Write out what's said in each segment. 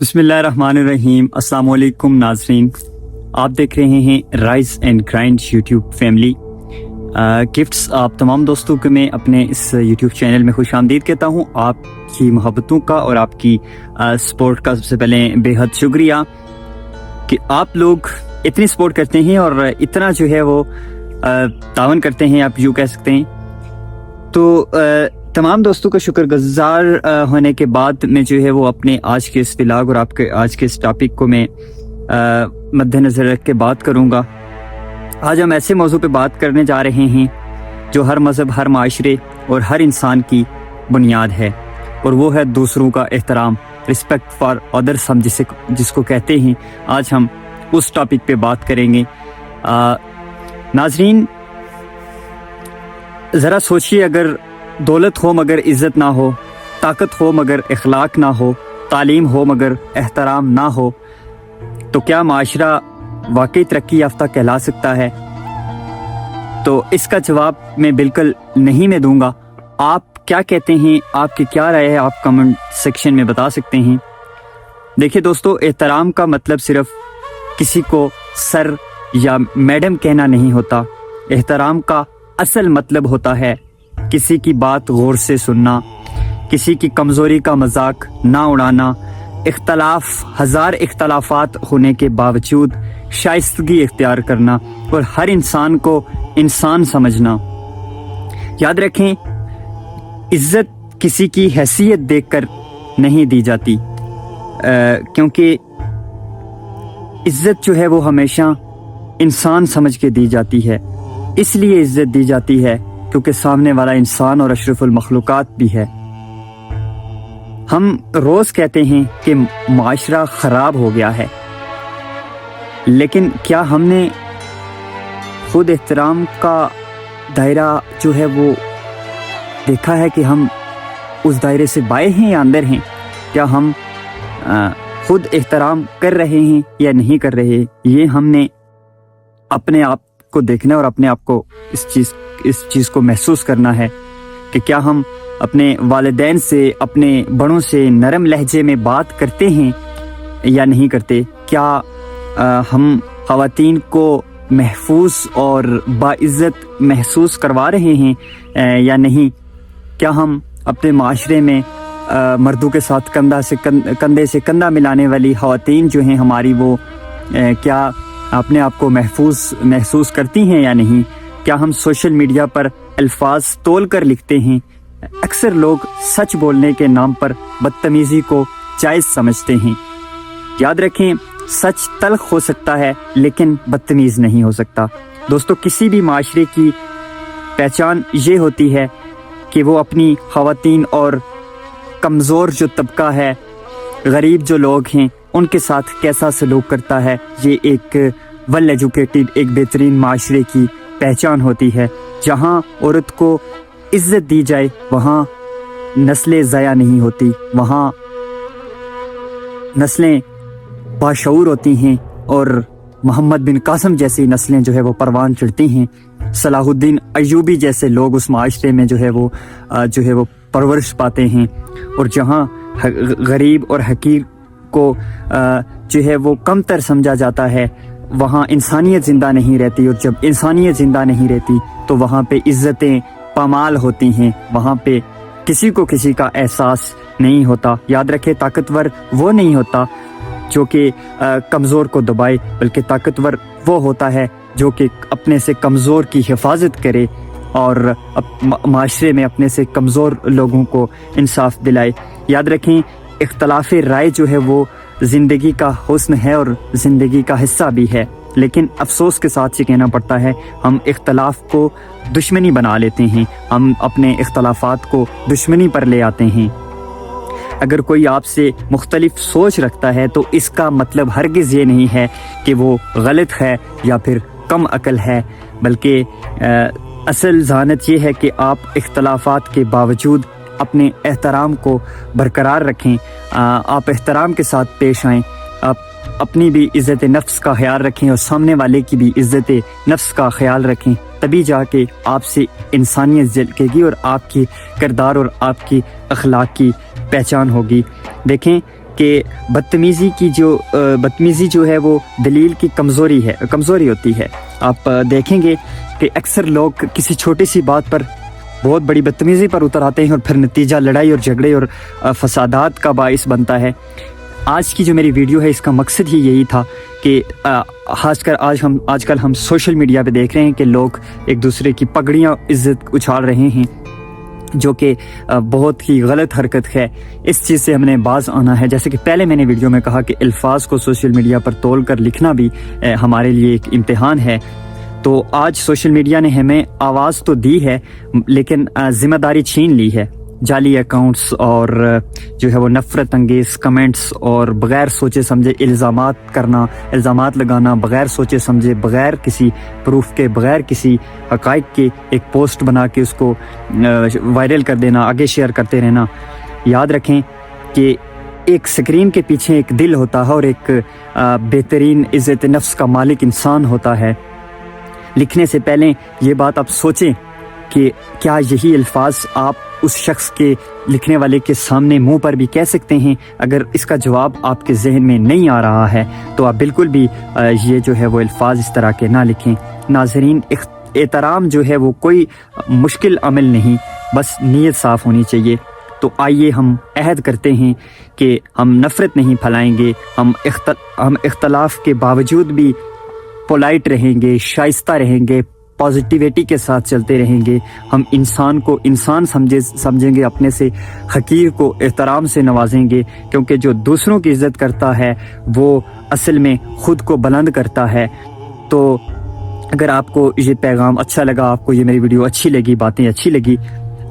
बिस्मिल्लाहिर्रहमानिर्रहीम। अस्सलाम वालेकुम नाज़रीन, आप देख रहे हैं rise and grind YouTube family. Gifts आप तमाम दोस्तों को मैं अपने इस यूट्यूब चैनल में खुश आमदीद कहता हूँ। आपकी मोहब्बतों का और आपकी सपोर्ट का सबसे पहले बेहद शुक्रिया कि आप लोग इतनी सपोर्ट करते हैं और इतना जो है वो तावन करते हैं, आप यूँ कह सकते हैं। तो तमाम दोस्तों का शुक्रगुजार होने के बाद मैं जो है वो अपने आज के इस व्लॉग और आपके आज के इस टॉपिक को मैं मद्देनज़र रख के बात करूँगा। आज हम ऐसे मौजू पे बात करने जा रहे हैं जो हर मज़हब, हर माशरे और हर इंसान की बुनियाद है, और वो है दूसरों का एहतराम, रिस्पेक्ट फॉर अदर्स हम जिसको कहते हैं। आज हम उस टॉपिक पे बात करेंगे। नाजरीन, ज़रा सोचिए, अगर दौलत हो मगर इज़्ज़त ना हो, ताकत हो मगर इखलाक ना हो, तालीम हो मगर एहतराम ना हो, तो क्या माशरा वाकई तरक्की याफ्ता कहला सकता है? तो इसका जवाब मैं बिल्कुल नहीं मैं दूंगा। आप क्या कहते हैं, आपकी क्या राय है, आप कमेंट सेक्शन में बता सकते हैं। देखिए दोस्तों, एहतराम का मतलब सिर्फ किसी को सर या मैडम कहना नहीं होता। एहतराम का असल मतलब होता है किसी की बात गौर से सुनना, किसी की कमज़ोरी का मजाक ना उड़ाना, हज़ार इख्तलाफात होने के बावजूद शाइस्तगी इख्तियार करना और हर इंसान को इंसान समझना। याद रखें, इज़्ज़त किसी की हैसियत देखकर नहीं दी जाती, क्योंकि इज़्ज़त जो है वो हमेशा इंसान समझ के दी जाती है। इसलिए इज़्ज़त दी जाती है क्योंकि सामने वाला इंसान और अशरफुल मखलूकात भी है। हम रोज़ कहते हैं कि माशरा ख़राब हो गया है, लेकिन क्या हमने खुद एहतराम का दायरा जो है वो देखा है कि हम उस दायरे से बाहर हैं या अंदर हैं? क्या हम खुद एहतराम कर रहे हैं या नहीं कर रहे? ये हमने अपने आप को देखना और अपने आप को इस चीज़ को महसूस करना है कि क्या हम अपने वालिदैन से, अपने बड़ों से नरम लहजे में बात करते हैं या नहीं करते? क्या हम ख़वातीन को महफूज और बाइज़्ज़त महसूस करवा रहे हैं या नहीं? क्या हम अपने माशरे में मर्दों के साथ कंधे से कंधा मिलाने वाली ख़वातीन जो हैं हमारी, वो क्या अपने आप को महसूस करती हैं या नहीं? क्या हम सोशल मीडिया पर अल्फाज तोल कर लिखते हैं? अक्सर लोग सच बोलने के नाम पर बदतमीज़ी को जायज़ समझते हैं। याद रखें, सच तल्ख हो सकता है लेकिन बदतमीज़ नहीं हो सकता। दोस्तों, किसी भी माशरे की पहचान ये होती है कि वो अपनी ख़वातीन और कमज़ोर जो तबका है, गरीब जो लोग हैं, उनके साथ कैसा सलूक करता है। ये एक वेल एजुकेटेड, एक बेहतरीन माशरे की पहचान होती है। जहाँ औरत को इज़्ज़त दी जाए वहाँ नस्लें ज़ाया नहीं होती, वहाँ नस्लें बाशऊर होती हैं और मोहम्मद बिन कासिम जैसी नस्लें जो है वो परवान चढ़ती हैं। सलाहुद्दीन अय्यूबी जैसे लोग उस माशरे में जो है वो परवरिश पाते हैं। और जहाँ गरीब और हकीर को जो है वो कमतर समझा जाता है, वहाँ इंसानियत ज़िंदा नहीं रहती। और जब इंसानियत ज़िंदा नहीं रहती तो वहाँ पे इज़्ज़तें पामाल होती हैं, वहाँ पे किसी को किसी का एहसास नहीं होता। याद रखें, ताकतवर वो नहीं होता जो कि कमज़ोर को दबाए, बल्कि ताकतवर वो होता है जो कि अपने से कमज़ोर की हिफाजत करे और माशरे में अपने से कमज़ोर लोगों को इंसाफ दिलाए। याद रखें, इख्तलाफ राय जो है वो ज़िंदगी का हुस्न है और ज़िंदगी का हिस्सा भी है, लेकिन अफसोस के साथ ये कहना पड़ता है, हम इख्तलाफ को दुश्मनी बना लेते हैं, हम अपने इख्तलाफात को दुश्मनी पर ले आते हैं। अगर कोई आपसे मुख्तलिफ सोच रखता है तो इसका मतलब हरगिज़ ये नहीं है कि वो गलत है या फिर कम अकल है, बल्कि असल ज़ानत ये है कि आप इख्तलाफात के बावजूद अपने एहतराम को बरकरार रखें, आप एहतराम के साथ पेश आएँ, आप अपनी भी इज़्ज़त नफ्स का ख्याल रखें और सामने वाले की भी इज़्ज़त नफ्स का ख्याल रखें। तभी जाके आपसे इंसानियत झलकेगी और आपकी किरदार और आपकी अखलाक की पहचान होगी। देखें, کہ بدتمیزی جو ہے وہ دلیل کی کمزوری ہوتی ہے. آپ دیکھیں گے کہ اکثر لوگ کسی چھوٹی سی بات پر بہت بڑی بدتمیزی پر اتر آتے ہیں اور پھر نتیجہ لڑائی اور جھگڑے اور فسادات کا باعث بنتا ہے. آج کی جو میری ویڈیو ہے اس کا مقصد ہی یہی تھا کہ آج کل ہم سوشل میڈیا پہ دیکھ رہے ہیں کہ لوگ ایک دوسرے کی پگڑیاں عزت اچھال رہے ہیں، جو کہ بہت ہی غلط حرکت ہے. اس چیز سے ہم نے باز آنا ہے. جیسے کہ پہلے میں نے ویڈیو میں کہا کہ الفاظ کو سوشل میڈیا پر تول کر لکھنا بھی ہمارے لیے ایک امتحان ہے. تو آج سوشل میڈیا نے ہمیں آواز تو دی ہے لیکن ذمہ داری چھین لی ہے. جعلی اکاؤنٹس اور جو ہے وہ نفرت انگیز کمنٹس اور بغیر سوچے سمجھے الزامات لگانا، بغیر سوچے سمجھے، بغیر کسی پروف کے، بغیر کسی حقائق کے ایک پوسٹ بنا کے اس کو وائرل کر دینا، آگے شیئر کرتے رہنا. یاد رکھیں کہ ایک سکرین کے پیچھے ایک دل ہوتا ہے اور ایک بہترین عزت نفس کا مالک انسان ہوتا ہے. لکھنے سے پہلے یہ بات آپ سوچیں کہ کیا یہی الفاظ آپ اس شخص کے لکھنے والے کے سامنے منہ پر بھی کہہ سکتے ہیں؟ اگر اس کا جواب آپ کے ذہن میں نہیں آ رہا ہے تو آپ بالکل بھی یہ جو ہے وہ الفاظ اس طرح کے نہ لکھیں. ناظرین، احترام جو ہے وہ کوئی مشکل عمل نہیں، بس نیت صاف ہونی چاہیے. تو آئیے ہم عہد کرتے ہیں کہ ہم نفرت نہیں پھیلائیں گے، ہم اختلاف کے باوجود بھی پولائٹ رہیں گے، شائستہ رہیں گے، پازیٹیویٹی کے ساتھ چلتے رہیں گے. ہم انسان کو انسان سمجھیں گے، اپنے سے حقیر کو احترام سے نوازیں گے، کیونکہ جو دوسروں کی عزت کرتا ہے وہ اصل میں خود کو بلند کرتا ہے. تو اگر آپ کو یہ پیغام اچھا لگا، آپ کو یہ میری ویڈیو اچھی لگی، باتیں اچھی لگی،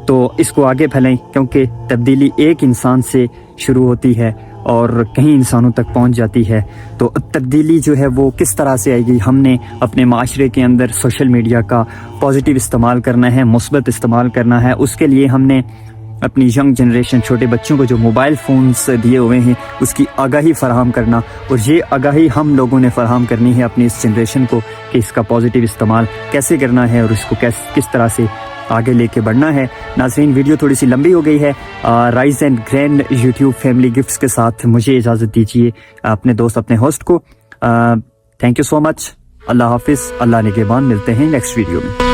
تو اس کو آگے پھیلائیں، کیونکہ تبدیلی ایک انسان سے شروع ہوتی ہے اور کہیں انسانوں تک پہنچ جاتی ہے. تو تبدیلی جو ہے وہ کس طرح سے آئے گی؟ ہم نے اپنے معاشرے کے اندر سوشل میڈیا کا پازیٹیو استعمال کرنا ہے، مثبت استعمال کرنا ہے. اس کے لیے ہم نے اپنی ینگ جنریشن، چھوٹے بچوں کو جو موبائل فونز دیے ہوئے ہیں اس کی آگاہی فراہم کرنا، اور یہ آگاہی ہم لوگوں نے فراہم کرنی ہے اپنی اس جنریشن کو کہ اس کا پازیٹیو استعمال کیسے کرنا ہے اور اس کو کس طرح سے آگے لے کے بڑھنا ہے. ناظرین، ویڈیو تھوڑی سی لمبی ہو گئی ہے. Rise and grand YouTube family gifts کے ساتھ مجھے اجازت دیجیے، اپنے دوست، اپنے ہوسٹ کو. تھینک یو سو مچ. اللہ حافظ، اللہ نگہبان. ملتے ہیں نیکسٹ ویڈیو میں.